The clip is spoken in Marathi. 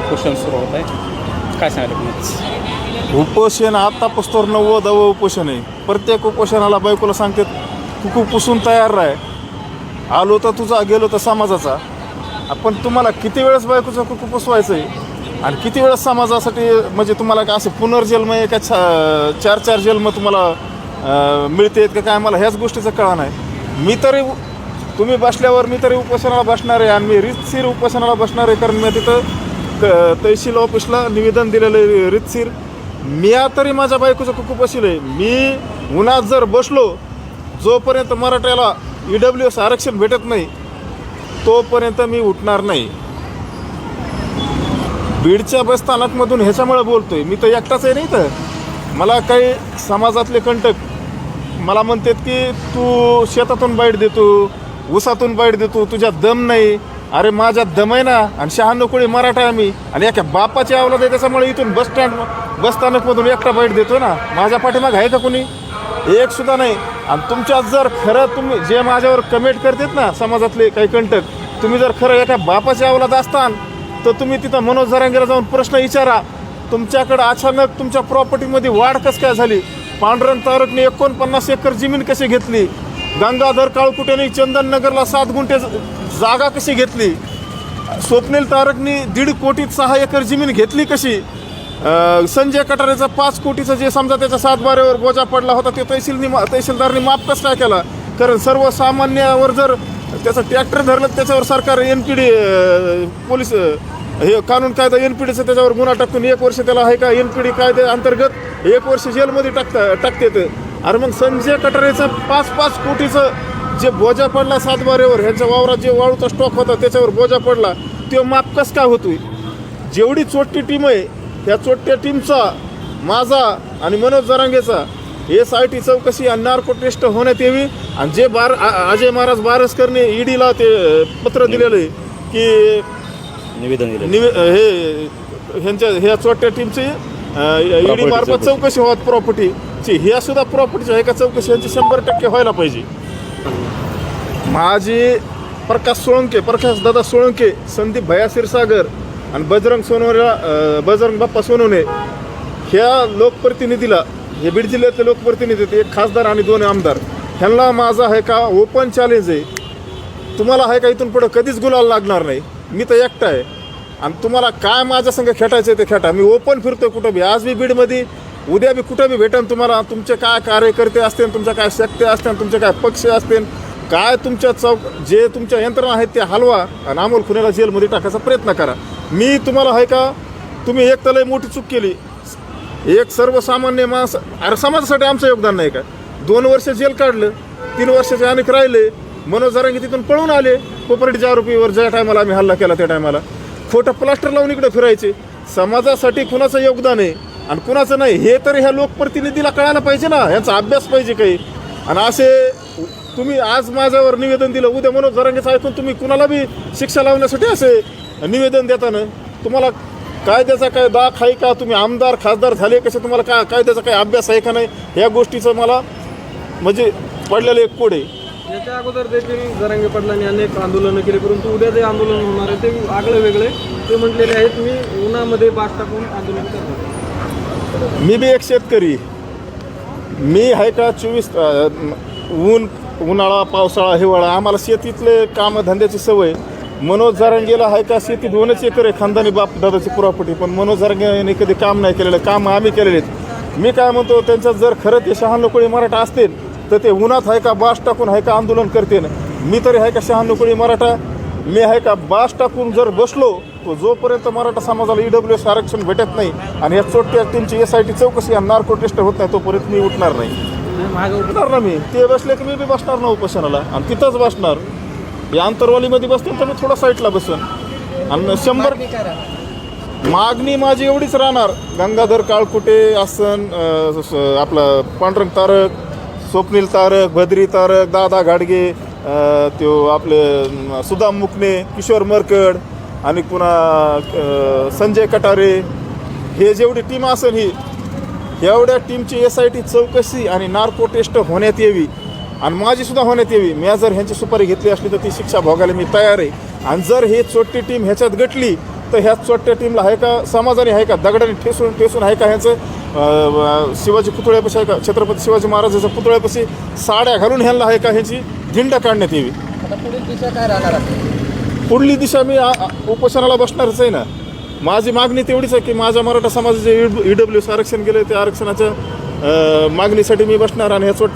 उपोषण सुरू होत आहे, काय सांगायला तुम्ही? उपोषण आतापासून 90व उपोषण आहे. प्रत्येक उपोषणाला बायकोला सांगते तू पुसून तयार राह, आलो तर तुझा गेलो तर समाजाचा. आपण तुम्हाला किती वेळेस बायकोचं कुकू पुसवायचं आहे आणि किती वेळेस समाजासाठी, म्हणजे तुम्हाला काय असं पुनर्जन्म आहे का 4 जन्म तुम्हाला मिळते का काय, मला ह्याच गोष्टीचं कळा नाही. मी तरी तुम्ही बसल्यावर मी तरी उपोषणाला बसणार आहे आणि मी रीतशीर उपोषणाला बसणार आहे, कारण मी तिथं तहसील ऑफिसला निवेदन दिलेलं आहे रीतशीर. मी तरी माझ्या बायकोचं कुकू पुसलं आहे. मी उन्हात जर बसलो, जोपर्यंत मराठ्याला EWS आरक्षण भेटत नाही तोपर्यंत मी उठणार नाही. बीडच्या बसस्थानकमधून ह्याच्यामुळे बोलतोय, मी तर एकटाच आहे नाही. तर मला काही समाजातले कंटक मला म्हणतात की तू शेतातून बाईट देतो, ऊसातून बाईट देतो, तुझ्यात दम नाही. अरे माझ्यात दम आहे ना, आणि 96 कोळी मराठा आहे मी, आणि एका बापाची अवलाद आहे, त्याच्यामुळे इथून बसस्थानकमधून एकटा बाईट देतो ना. माझ्या पाठीमाग आहे का कोणी? एक सुद्धा नाही. आणि तुमच्यात जर खरं तुम्ही जे माझ्यावर कमेंट करतात ना समाजातले काही कंटक, तुम्ही जर खरं एका बापाची अवलाद असतान तर तुम्ही तिथं मनोज जरांगेला जाऊन प्रश्न विचारा, तुमच्याकडं अचानक तुमच्या प्रॉपर्टीमध्ये वाढ कसं काय झाली? पांडुरंग तारकने 49 एकर जमीन कशी घेतली? गंगाधर काळकुटेने चंदननगरला 7 गुंठे जागा कशी घेतली? स्वप्नील तारकने 1.5 कोटीत 6 एकर जमीन घेतली कशी? संजय कटारेचा 5 कोटीचं जे समजा त्याच्या 7 बारेवर बोजा पडला होता ते तहसीलदारने माफ कसं काय केला? कारण सर्वसामान्यावर जर त्याचं ट्रॅक्टर धरलं त्याच्यावर सरकार NPD पोलीस हे कानून कायदा NPDचं त्याच्यावर गुन्हा टाकून 1 वर्ष त्याला आहे का NPD कायदे अंतर्गत 1 वर्ष जेलमध्ये टाकतात. अरे मग संजय कटारेचं 5 कोटीचं जे बोजा पडला 7 बारेवर, ह्यांच्या वावरात जे वाळूचा स्टॉक होता त्याच्यावर बोजा पडला, तो माफ कसं काय होतोय? जेवढी चोट्टी टीम आहे त्या चोट्ट्या टीमचा, माझा आणि मनोज जरांगेचा SIT चौकशी आणि नार्को टेस्ट होण्यात यावी. आणि जे अजय महाराज बारसकरने EDला ते पत्र दिलेलं आहे की निवेदन हे ह्यांच्या ह्या चोट्ट्या टीमची ED मार्फत चौकशी होत प्रॉपर्टीची, ह्या सुद्धा प्रॉपर्टीची आहे का चौकशी, यांची 100% व्हायला पाहिजे. माझी प्रकाश दादा सोळंके, संदीप भैया क्षीरसागर आणि बजरंग बाप्पा सोनवणे ह्या लोकप्रतिनिधीला, हे बीड जिल्ह्यातले लोकप्रतिनिधी, एक खासदार आणि 2 आमदार, ह्यांना माझा आहे का ओपन चॅलेंज आहे. तुम्हाला आहे का इथून पुढं कधीच गुलाल लागणार नाही. मी तर एकटा आहे आणि तुम्हाला काय माझ्या संग खेटायचं ते खेटा. मी ओपन फिरतो कुठं बी, आज बी बीडमध्ये, उद्या बी कुठं बी भेटेन तुम्हाला. तुमचे काय कार्यकर्ते असतील, तुमच्या काय शक्ती असतील, तुमचे काय पक्ष असतील, काय तुमच्या जे तुमच्या यंत्रणा आहेत ते हलवा आणि अमोल खुनेला जेलमध्ये टाकायचा प्रयत्न करा. मी तुम्हाला आहे का, तुम्ही एक तर लय मोठी चूक केली. एक सर्वसामान्य माणूस, अरे समाजासाठी आमचं योगदान नाही का? 2 वर्ष जेल काढलं, 3 वर्षाचे अनेक राहिले. मनोज जरांगे तिथून पळून आले कोपर्डीच्या आरोपीवर, ज्या टायमाला आम्ही हल्ला केला त्या टायमाला खोटं प्लास्टर लावून इकडे फिरायचे. समाजासाठी कुणाचं योगदान आहे आणि कुणाचं नाही हे तरी ह्या लोकप्रतिनिधीला कळायला पाहिजे ना, ह्यांचा अभ्यास पाहिजे काही. आणि असे तुम्ही आज माझ्यावर निवेदन दिलं, उद्या मनोज जरांगेचं ऐकून तुम्ही कुणाला बी शिक्षा लावण्यासाठी असे निवेदन देताना तुम्हाला कायद्याचा काय दाख आहे का? तुम्ही आमदार खासदार झाले कसे, तुम्हाला कायद्याचा काय अभ्यास आहे का नाही? ह्या गोष्टीचं मला म्हणजे पडलेलं एक कोड आहे. याच्या अगोदर देखील जरांगे पाटलांनी अनेक आंदोलनं केली, परंतु उद्या जे आंदोलन होणार आहे ते आगळे वेगळे. ते म्हटलेले आहेत मी उन्हामध्ये बास टाकून आंदोलन करणार. मी बी एक शेतकरी, मी आहे का 24 उन्हाळा पावसाळा हिवाळा आम्हाला शेतीतले कामधंद्याची सवय. मनोज जरांगेला आहे का शेती 2 एकर आहे, खानदानी बाप दादाची प्रॉपर्टी, पण मनोज जरांगेने कधी काम नाही केलेलं, काम आम्ही केलेले आहेत. मी काय म्हणतो, त्यांच्यात जर खरं ते 96 कोळी मराठा असतील तर ते उन्हात आहे का बास टाकून आहे का आंदोलन करते ना. मी तरी आहे का 96 कोळी मराठा, मी आहे का बास टाकून जर बसलो तो जोपर्यंत मराठा समाजाला EWS आरक्षण भेटत नाही आणि या चोट्ट्या टीमची SIT चौकशी आणि नार्को टेस्ट होत नाही तोपर्यंत मी उठणार नाही. उठणार ना मी. ते बसले की मी बी बसणार ना उपोषणाला आणि तिथंच बसणार. या आंतरवालीमध्ये बसतील तर मी थोडा साईडला बसन आणि 100 मागणी माझी एवढीच राहणार. गंगाधर काळकुटे असन, आपलं पांडुरंग तारक, स्वप्नील तारक, भद्री तारक, दादा घाडगे, तो आपले सुदाम मुकणे, किशोर मरकड आणि पुन्हा संजय कटारे, हे जेवढी टीम असेल ही एवढ्या टीमची SIT चौकशी आणि नार्को टेस्ट होण्यात यावी आणि माझीसुद्धा होण्यात यावी. मी जर ह्यांची सुपारी घेतली असली तर ती शिक्षा भोगायला मी तयार आहे. आणि जर हे चोट्टी टीम ह्याच्यात गटली तर ह्या चोट्या टीमला आहे का, समाजाने आहे का, दगडाने ठेसून आहे का ह्याचं शिवाजी पुतळ्यापाशी आहे का, छत्रपती शिवाजी महाराजाच्या पुतळ्यापाशी साड्या घालून ह्यांना आहे का, ह्याची झिंडा काढण्यात यावी. आता पुढील दिशा काय राहणार आहे? पुढली दिशा मी उपोषणाला बसणारच आहे ना. माझी मागणी तेवढीच आहे की माझ्या मराठा समाजाचे EWS आरक्षण गेलं, त्या आरक्षणाच्या मागणीसाठी मी बसणार आणि ह्या